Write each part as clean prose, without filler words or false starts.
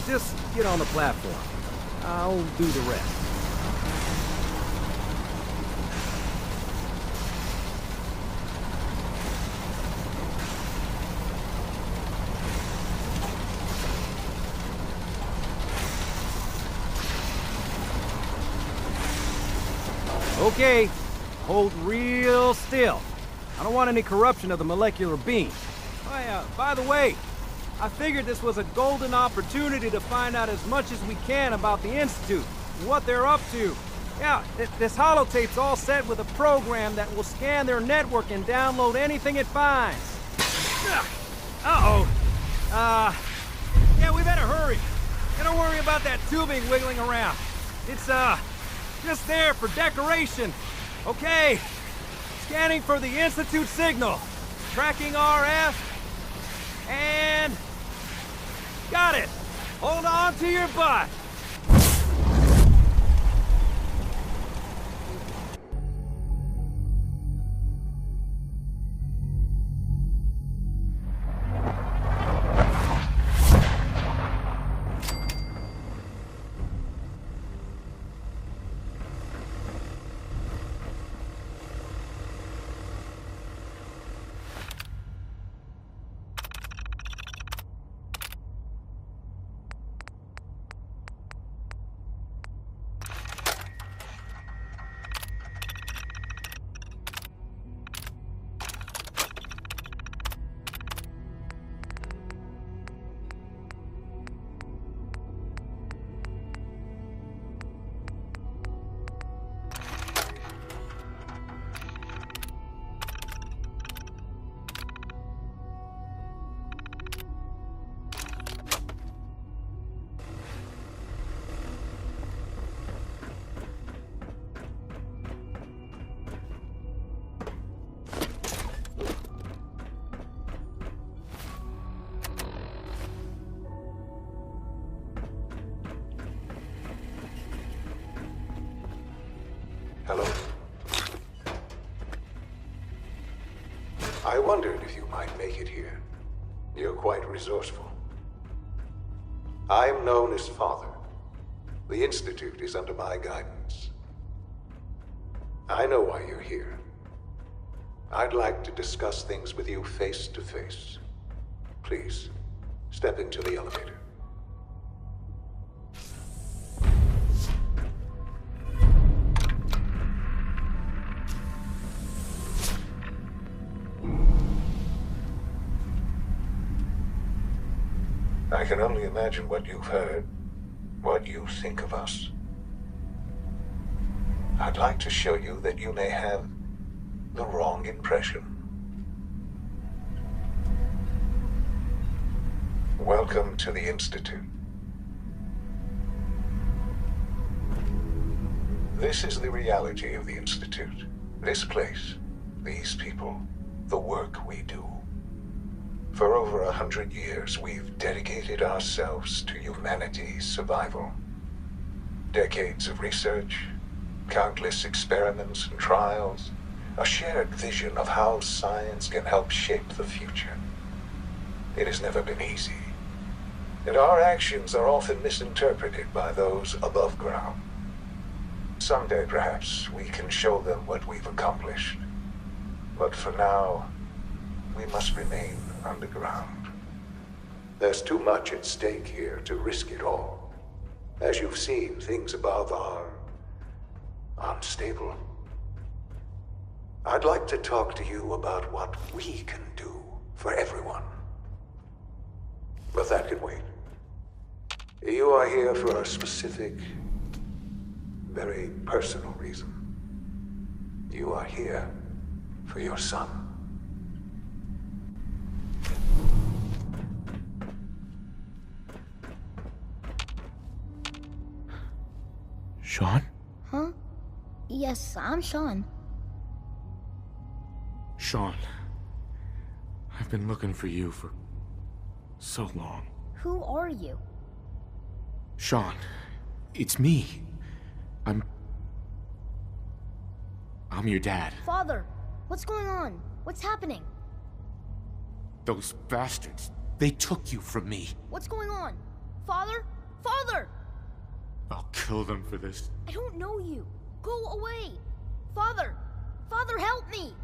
Just get on the platform. I'll do the rest. Okay, hold real still. I don't want any corruption of the molecular beam. Oh, by the way, I figured this was a golden opportunity to find out as much as we can about the Institute, and what they're up to. Yeah, this holotape's all set with a program that will scan their network and download anything it finds. Uh-oh. Yeah, we better hurry. Don't worry about that tubing wiggling around. It's, just there for decoration. Okay. Scanning for the Institute signal. Tracking RF. And... got it. Hold on to your butt. Hello. I wondered if you might make it here. You're quite resourceful. I'm known as Father. The Institute is under my guidance. I know why you're here. I'd like to discuss things with you face to face. Please, step into the elevator. I can only imagine what you've heard, what you think of us. I'd like to show you that you may have the wrong impression. Welcome to the Institute. This is the reality of the Institute. This place, these people, the work we do. For over 100 years, we've dedicated ourselves to humanity's survival. Decades of research, countless experiments and trials, a shared vision of how science can help shape the future. It has never been easy, and our actions are often misinterpreted by those above ground. Someday, perhaps, we can show them what we've accomplished. But for now, we must remain underground. There's too much at stake here to risk it all. As you've seen, things above are unstable. I'd like to talk to you about what we can do for everyone. But that can wait. You are here for a specific, very personal reason. You are here for your son. Sean? Huh? Yes, I'm Sean. Sean. I've been looking for you for so long. Who are you? Sean, it's me. I'm your dad. Father, what's going on? What's happening? Those bastards, they took you from me. What's going on? Father? Father! I'll kill them for this. I don't know you. Go away. Father! Father, help me!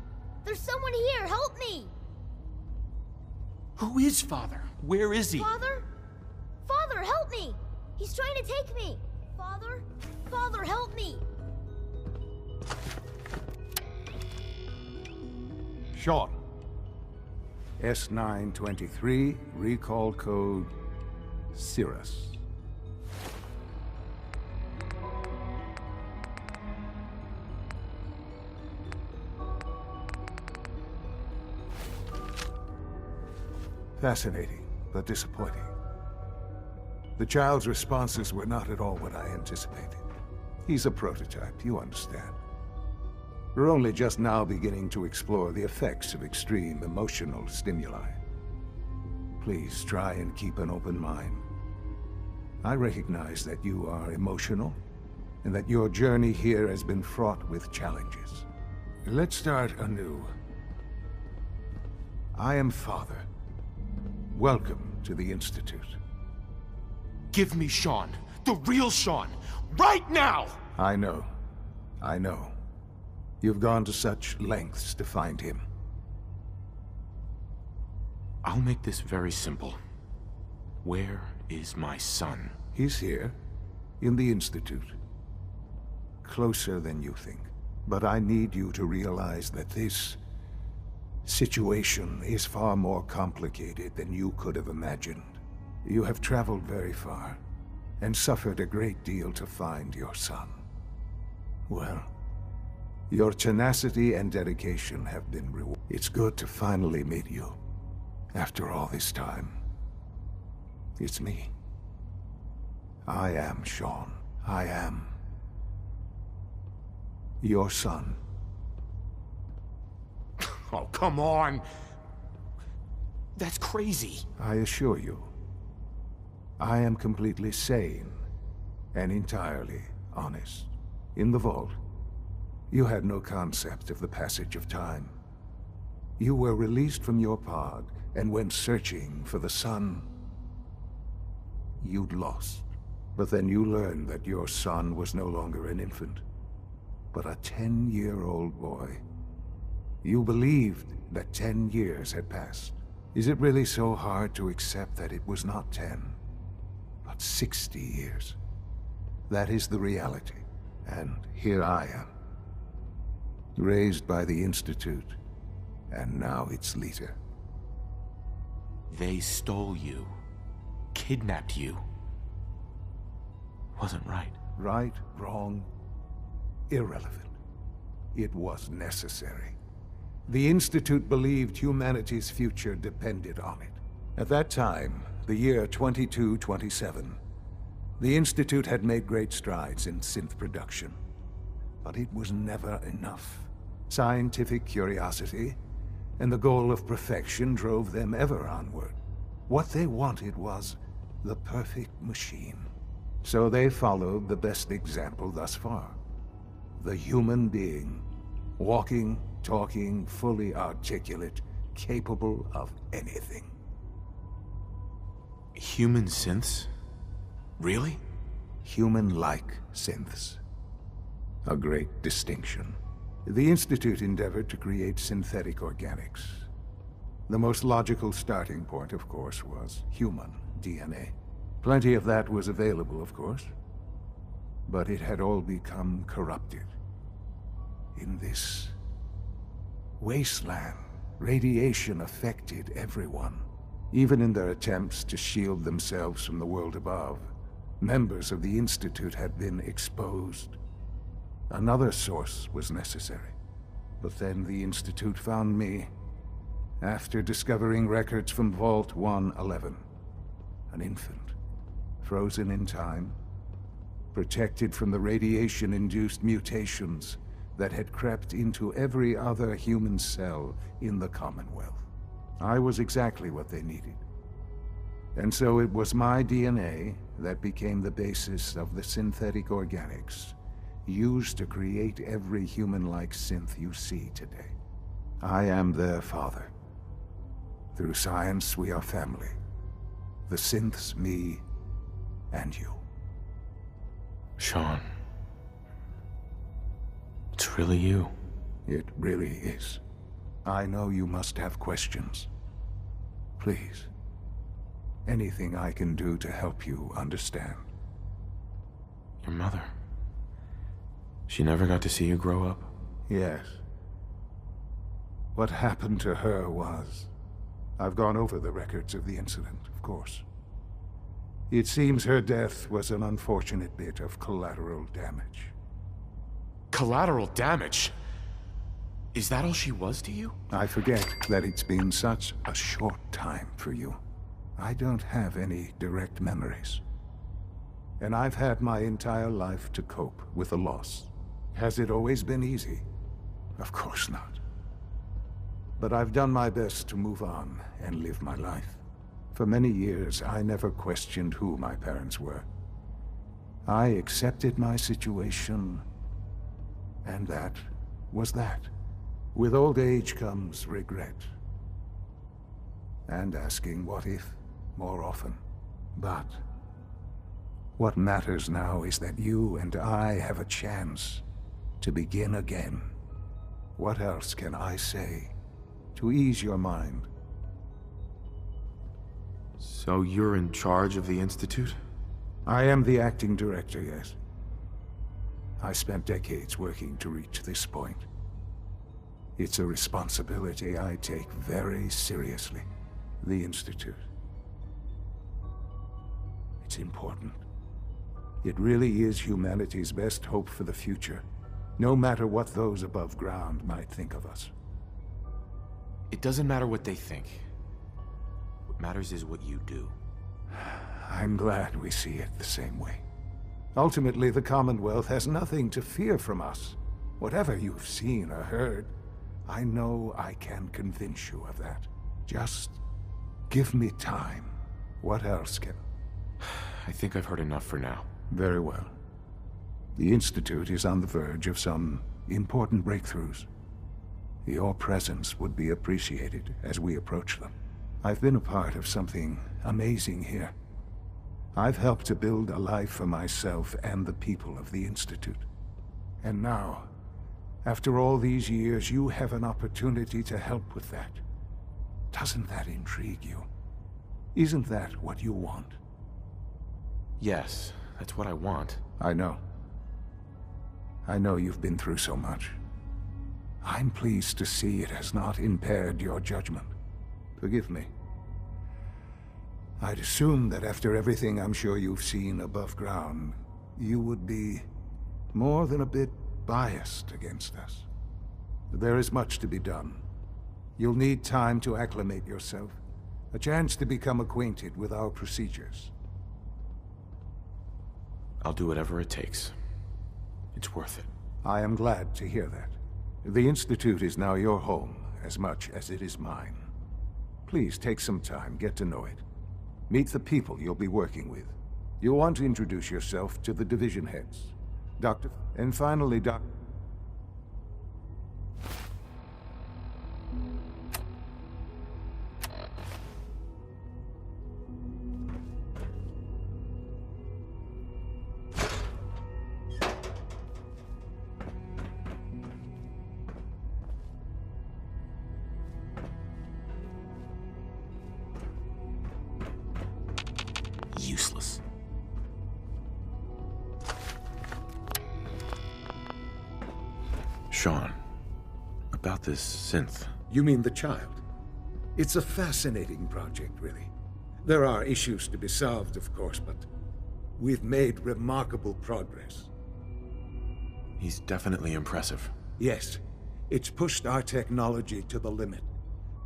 There's someone here, help me! Who is Father? Where is he? Father? Father, help me! He's trying to take me! Father? Father, help me! Sean. S923, recall code Cirrus. Fascinating, but disappointing. The child's responses were not at all what I anticipated. He's a prototype, you understand. We're only just now beginning to explore the effects of extreme emotional stimuli. Please try and keep an open mind. I recognize that you are emotional, and that your journey here has been fraught with challenges. Let's start anew. I am Father. Welcome to the Institute. Give me Sean. The real Sean. Right now! I know. I know. You've gone to such lengths to find him. I'll make this very simple. Where is my son? He's here, in the Institute. Closer than you think. But I need you to realize that this situation is far more complicated than you could have imagined. You have traveled very far, and suffered a great deal to find your son. Well, your tenacity and dedication have been rewarded. It's good to finally meet you, after all this time. It's me. I am Sean. I am your son. Oh, come on! That's crazy. I assure you, I am completely sane and entirely honest. In the vault, you had no concept of the passage of time. You were released from your pod and went searching for the son you'd lost. But then you learned that your son was no longer an infant, but a 10-year-old boy. You believed that 10 years had passed. Is it really so hard to accept that it was not 10, but 60 years? That is the reality. And here I am, raised by the Institute, and now its leader. They stole you. Kidnapped you. Wasn't right. Right, wrong, irrelevant. It was necessary. The Institute believed humanity's future depended on it. At that time, the year 2227, the Institute had made great strides in synth production. But it was never enough. Scientific curiosity and the goal of perfection drove them ever onward. What they wanted was the perfect machine. So they followed the best example thus far. The human being, walking, talking, fully articulate, capable of anything. Human synths? Really? Human-like synths. A great distinction. The Institute endeavored to create synthetic organics. The most logical starting point, of course, was human DNA. Plenty of that was available, of course, but it had all become corrupted. In this wasteland, radiation affected everyone. Even in their attempts to shield themselves from the world above, members of the Institute had been exposed. Another source was necessary. But then the Institute found me, after discovering records from Vault 111. An infant, frozen in time, protected from the radiation-induced mutations that had crept into every other human cell in the Commonwealth. I was exactly what they needed. And so it was my DNA that became the basis of the synthetic organics used to create every human-like synth you see today. I am their father. Through science, we are family. The synths, me, and you. Sean. It's really you. It really is. I know you must have questions. Please. Anything I can do to help you understand. Your mother. She never got to see you grow up? Yes. What happened to her was... I've gone over the records of the incident, of course. It seems her death was an unfortunate bit of collateral damage. Collateral damage? Is that all she was to you? I forget that it's been such a short time for you. I don't have any direct memories. And I've had my entire life to cope with the loss. Has it always been easy? Of course not. But I've done my best to move on and live my life. For many years, I never questioned who my parents were. I accepted my situation, and that was that. With old age comes regret. And asking what if more often. But what matters now is that you and I have a chance to begin again. What else can I say to ease your mind? So you're in charge of the Institute? I am the acting director, yes. I spent decades working to reach this point. It's a responsibility I take very seriously. The Institute. It's important. It really is humanity's best hope for the future, no matter what those above ground might think of us. It doesn't matter what they think. What matters is what you do. I'm glad we see it the same way. Ultimately, the Commonwealth has nothing to fear from us. Whatever you've seen or heard, I know I can convince you of that. Just give me time. What else can... I think I've heard enough for now. Very well. The Institute is on the verge of some important breakthroughs. Your presence would be appreciated as we approach them. I've been a part of something amazing here. I've helped to build a life for myself and the people of the Institute. And now, after all these years, you have an opportunity to help with that. Doesn't that intrigue you? Isn't that what you want? Yes, that's what I want. I know. I know you've been through so much. I'm pleased to see it has not impaired your judgment. Forgive me. I'd assume that after everything I'm sure you've seen above ground, you would be more than a bit biased against us. There is much to be done. You'll need time to acclimate yourself, a chance to become acquainted with our procedures. I'll do whatever it takes. It's worth it. I am glad to hear that. The Institute is now your home, as much as it is mine. Please take some time, get to know it. Meet the people you'll be working with. You'll want to introduce yourself to the division heads. Dr. And finally, Dr. Useless. Sean, about this synth. You mean the child? It's a fascinating project, really. There are issues to be solved, of course, but we've made remarkable progress. He's definitely impressive. Yes, it's pushed our technology to the limit.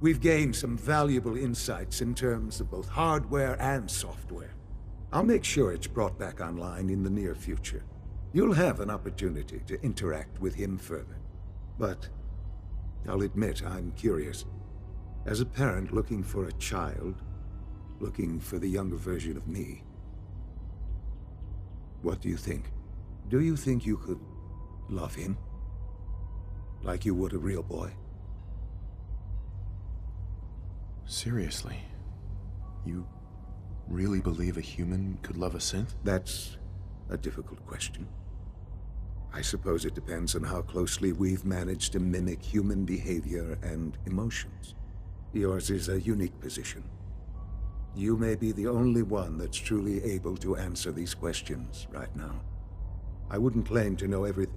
We've gained some valuable insights in terms of both hardware and software. I'll make sure it's brought back online in the near future. You'll have an opportunity to interact with him further. But I'll admit I'm curious. As a parent looking for a child, looking for the younger version of me, what do you think? Do you think you could love him? Like you would a real boy? Seriously? You really believe a human could love a synth? That's a difficult question. I suppose it depends on how closely we've managed to mimic human behavior and emotions. Yours is a unique position. You may be the only one that's truly able to answer these questions right now. I wouldn't claim to know everything.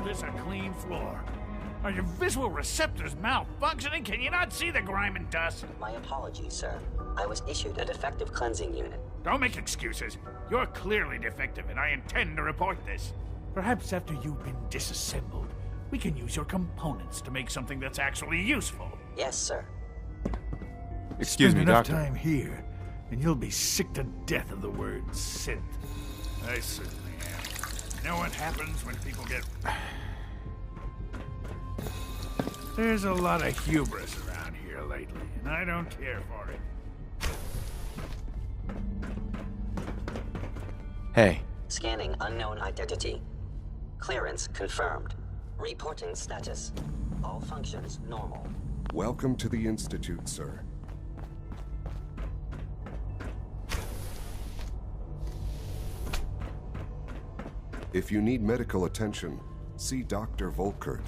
This a clean floor. Are your visual receptors malfunctioning? Can you not see the grime and dust? My apologies, sir. I was issued a defective cleansing unit. Don't make excuses. You're clearly defective, and I intend to report this. Perhaps after you've been disassembled, we can use your components to make something that's actually useful. Yes, sir. Excuse me, Spend enough Doctor. time here, and you'll be sick to death of the word synth. I certainly am. You know what happens when people get... There's a lot of hubris around here lately, and I don't care for it. Hey, Scanning unknown identity. Clearance confirmed. Reporting status. All functions normal. Welcome to the Institute, sir. If you need medical attention, see Dr. Volkert.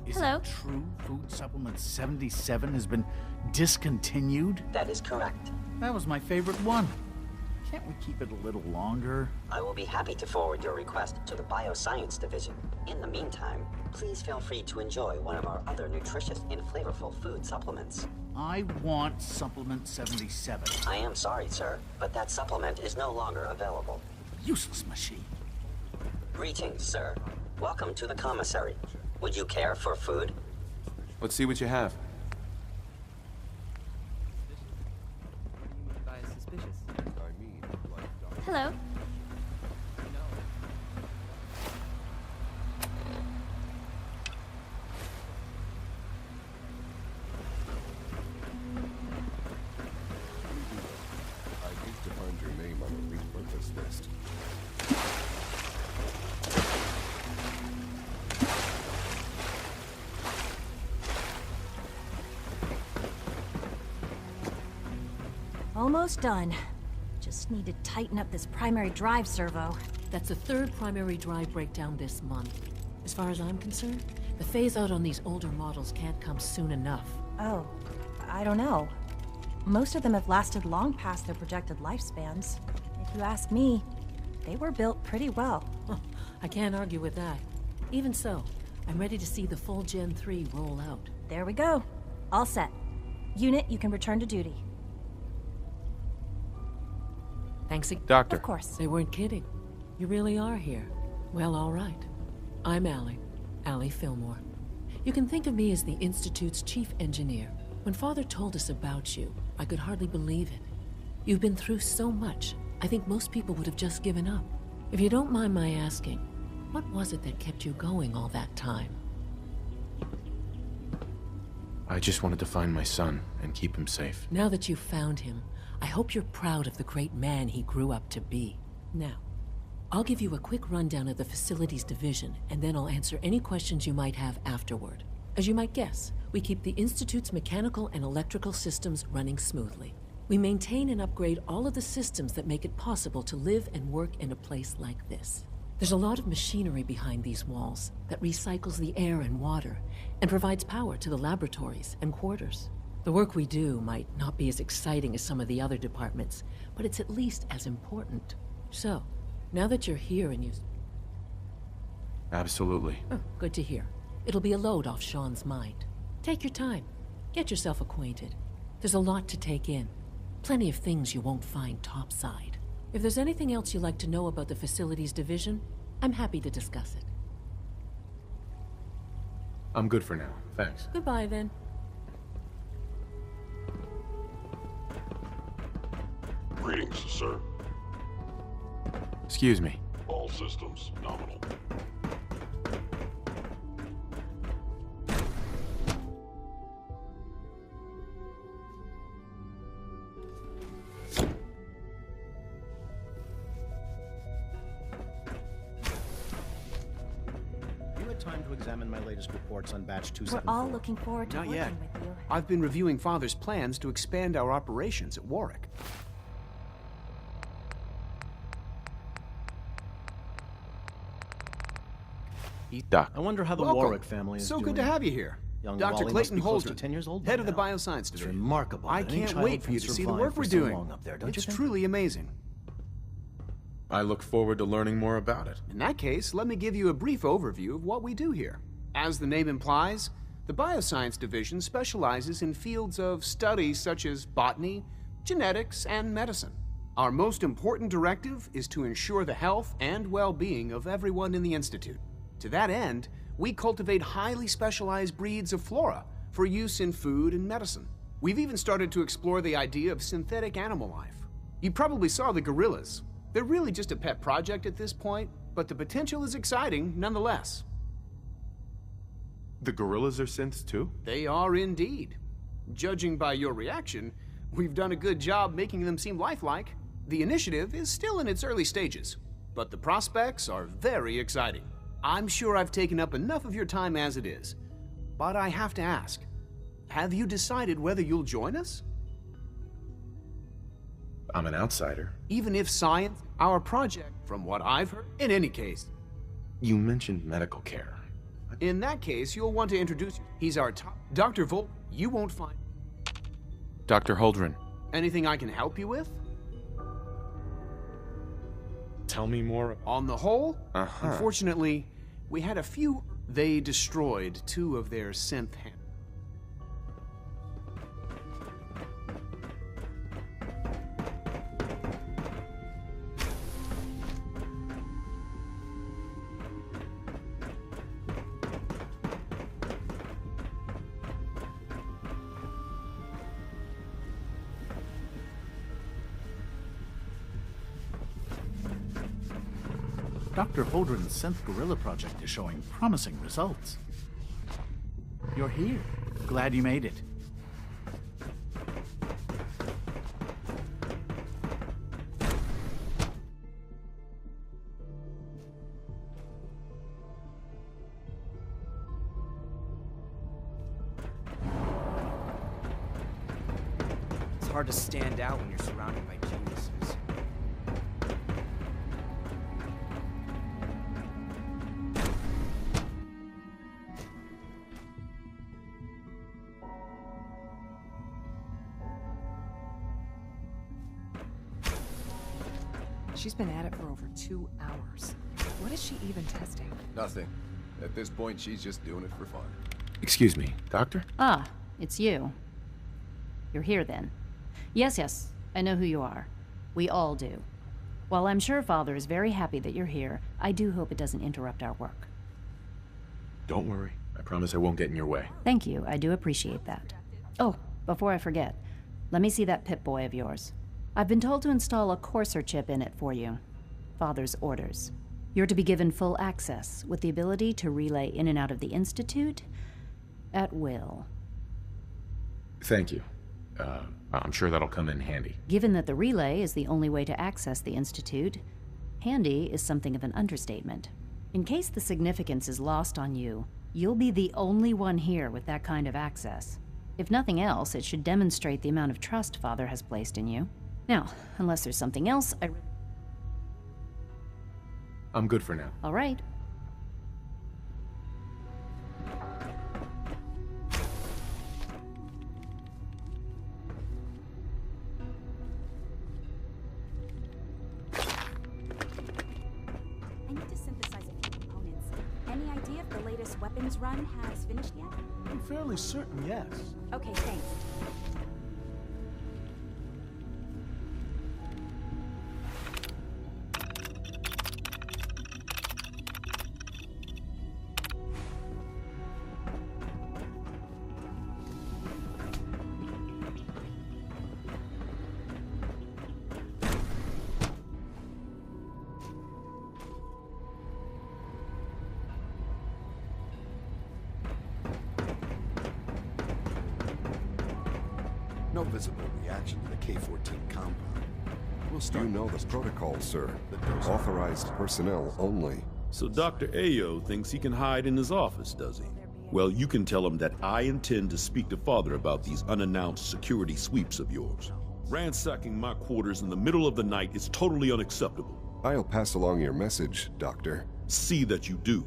Is Hello? it true Food Supplement 77 has been discontinued? That is correct. That was my favorite one. Can't we keep it a little longer? I will be happy to forward your request to the Bioscience Division. In the meantime, please feel free to enjoy one of our other nutritious and flavorful food supplements. I want Supplement 77. I am sorry, sir, but that supplement is no longer available. Useless machine. Greetings, sir. Welcome to the commissary. Would you care for food? let's see what you have. Hello. I'd hate to find your name on a repurpose list. Almost done. Just need to tighten up this primary drive servo. That's the third primary drive breakdown this month. As far as I'm concerned, the phase-out on these older models can't come soon enough. Oh, I don't know. Most of them have lasted long past their projected lifespans. If you ask me, they were built pretty well. Huh, I can't argue with that. Even so, I'm ready to see the full Gen 3 roll out. There we go. All set. Unit, you can return to duty. Thanks again. Doctor. Of course. They weren't kidding. You really are here. Well, all right. I'm Allie Fillmore. You can think of me as the Institute's chief engineer. When Father told us about you, I could hardly believe it. You've been through so much, I think most people would have just given up. If you don't mind my asking, what was it that kept you going all that time? I just wanted to find my son and keep him safe. Now that you've found him, I hope you're proud of the great man he grew up to be. Now, I'll give you a quick rundown of the Facilities Division, and then I'll answer any questions you might have afterward. As you might guess, we keep the Institute's mechanical and electrical systems running smoothly. We maintain and upgrade all of the systems that make it possible to live and work in a place like this. There's a lot of machinery behind these walls that recycles the air and water and provides power to the laboratories and quarters. The work we do might not be as exciting as some of the other departments, but it's at least as important. So, now that you're here and you... Absolutely. Oh, good to hear. It'll be a load off Sean's mind. Take your time. Get yourself acquainted. There's a lot to take in. Plenty of things you won't find topside. If there's anything else you'd like to know about the Facilities Division, I'm happy to discuss it. I'm good for now. Thanks. Goodbye, then. Greetings, sir. Excuse me. All systems nominal. You had time to examine my latest reports on batch We're 274. all looking forward to Not working yet. with you. I've been reviewing Father's plans to expand our operations at Warwick. Doc. I wonder how the Welcome. Warwick family is So doing. good to have you here. Young Dr. Wally must Clayton be close to Holdren, 10 years old by head of the now. Bioscience It's Division. remarkable I that any can't child wait for can you to see the survive work for we're so doing. long up there, don't you It's think? truly amazing. I look forward to learning more about it. In that case, let me give you a brief overview of what we do here. As the name implies, the Bioscience Division specializes in fields of study such as botany, genetics, and medicine. Our most important directive is to ensure the health and well-being of everyone in the Institute. To that end, we cultivate highly specialized breeds of flora for use in food and medicine. We've even started to explore the idea of synthetic animal life. You probably saw the gorillas. They're really just a pet project at this point, but the potential is exciting nonetheless. The gorillas are synths too? They are indeed. Judging by your reaction, we've done a good job making them seem lifelike. The initiative is still in its early stages, but the prospects are very exciting. I'm sure I've taken up enough of your time as it is, but I have to ask, have you decided whether you'll join us? I'm an outsider. Even if science, our project, from what I've heard, in any case. You mentioned medical care. In that case, you'll want to introduce you. He's our top. Dr. Volt, you won't find Dr. Holdren. anything I can help you with? Tell me more. On the whole, Uh-huh. unfortunately, we had a few. They destroyed 2 of their synth hands. Dr. Holdren's Synth Gorilla project is showing promising results. You're here. Glad you made it. hard to stand out when you're surrounded by geniuses. She's been at it for over 2 hours. What is she even testing? Nothing. At this point, she's just doing it for fun. Excuse me, Doctor? Ah, it's you. You're here then. Yes, I know who you are. We all do. While I'm sure Father is very happy that you're here, I do hope it doesn't interrupt our work. Don't worry. I promise I won't get in your way. Thank you, I do appreciate that. Oh, before I forget, let me see that Pip-Boy of yours. I've been told to install a Courser chip in it for you. Father's orders. You're to be given full access, with the ability to relay in and out of the Institute at will. Thank you. I'm sure that'll come in handy. Given that the relay is the only way to access the Institute, handy is something of an understatement. In case the significance is lost on you, you'll be the only one here with that kind of access. If nothing else, it should demonstrate the amount of trust Father has placed in you. Now, unless there's something else, I'm good for now. All right. I need to synthesize a few components. Any idea if the latest weapons run has finished yet? I'm fairly certain, yes. Okay, thanks. No visible reaction to the K-14 compound. We'll start. You know the protocol, sir. Authorized personnel only. So Dr. Ayo thinks he can hide in his office, does he? Well, you can tell him that I intend to speak to Father about these unannounced security sweeps of yours. Ransacking my quarters in the middle of the night is totally unacceptable. I'll pass along your message, Doctor. See that you do.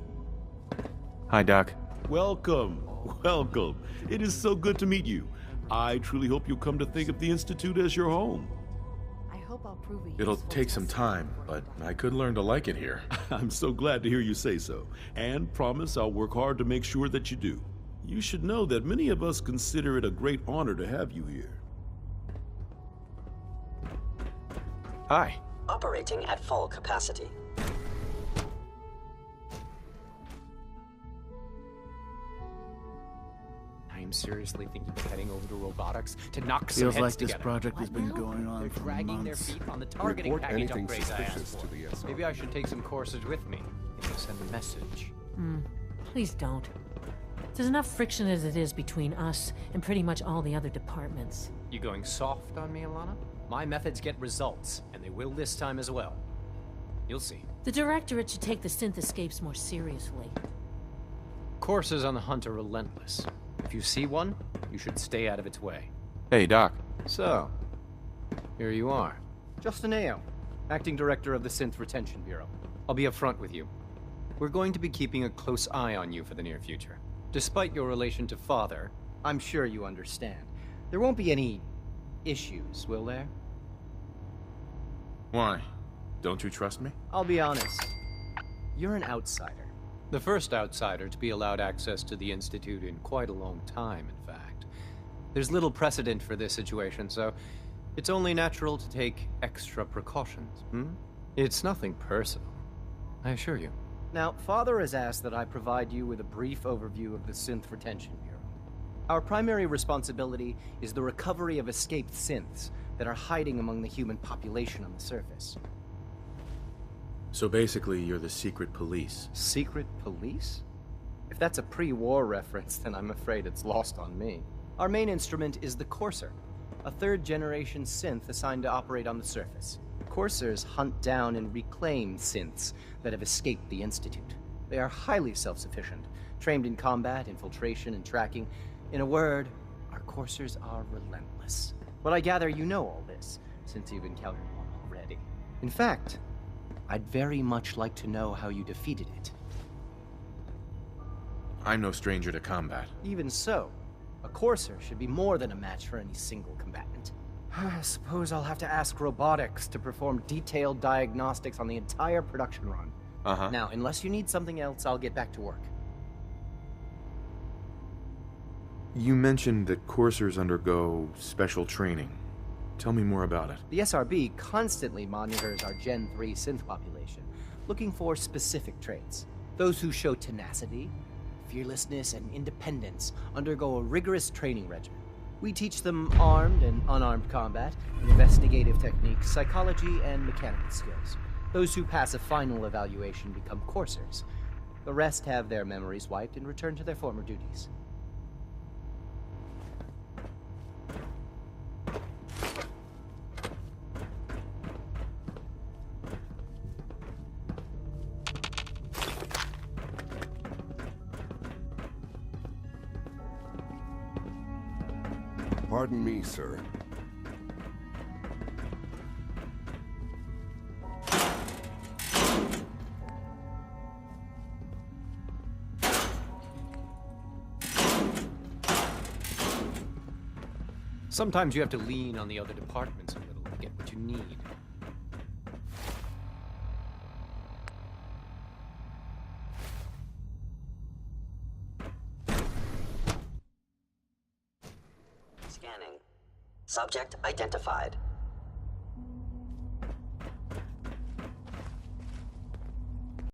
Hi, Doc. Welcome. Welcome. It is so good to meet you. I truly hope you'll come to think of the Institute as your home. I hope I'll prove a It'll useful take some time, but I could learn to like it here. I'm so glad to hear you say so, and promise I'll work hard to make sure that you do. You should know that many of us consider it a great honor to have you here. Hi. Operating at full capacity. I am seriously thinking of heading over to robotics to knock some Feels heads like together. this project has been going on They're for dragging their months. feet on the targeting Report package anything upgrades I asked suspicious for. to the SR. Maybe I should take some courses with me. Send a message. Please don't. There's enough friction as it is between us and pretty much all the other departments. You going soft on me, Alana? My methods get results, and they will this time as well. You'll see. The Directorate should take the synth escapes more seriously. Courses on the hunt are relentless. If you see one, you should stay out of its way. Hey, Doc. So, here you are. Justin Ayo, Acting Director of the Synth Retention Bureau. I'll be upfront with you. We're going to be keeping a close eye on you for the near future. Despite your relation to Father, I'm sure you understand. There won't be any issues, will there? Why? Don't you trust me? I'll be honest. You're an outsider. The first outsider to be allowed access to the Institute in quite a long time, in fact. There's little precedent for this situation, so it's only natural to take extra precautions, It's nothing personal, I assure you. Now, Father has asked that I provide you with a brief overview of the Synth Retention Bureau. Our primary responsibility is the recovery of escaped synths that are hiding among the human population on the surface. So basically, you're the secret police. Secret police? If that's a pre-war reference, then I'm afraid it's lost on me. Our main instrument is the Courser, a third-generation synth assigned to operate on the surface. Coursers hunt down and reclaim synths that have escaped the Institute. They are highly self-sufficient, trained in combat, infiltration, and tracking. In a word, our Coursers are relentless. But I gather you know all this, since you've encountered one already. In fact, I'd very much like to know how you defeated it. I'm no stranger to combat. Even so, a Courser should be more than a match for any single combatant. I suppose I'll have to ask robotics to perform detailed diagnostics on the entire production run. Uh-huh. Now, unless you need something else, I'll get back to work. You mentioned that coursers undergo special training. Tell me more about it. The SRB constantly monitors our Gen 3 synth population, looking for specific traits. Those who show tenacity, fearlessness, and independence undergo a rigorous training regimen. We teach them armed and unarmed combat, investigative techniques, psychology, and mechanical skills. Those who pass a final evaluation become coursers. The rest have their memories wiped and return to their former duties. Pardon me, sir. Sometimes you have to lean on the other departments a little to get what you need. Scanning. Subject identified.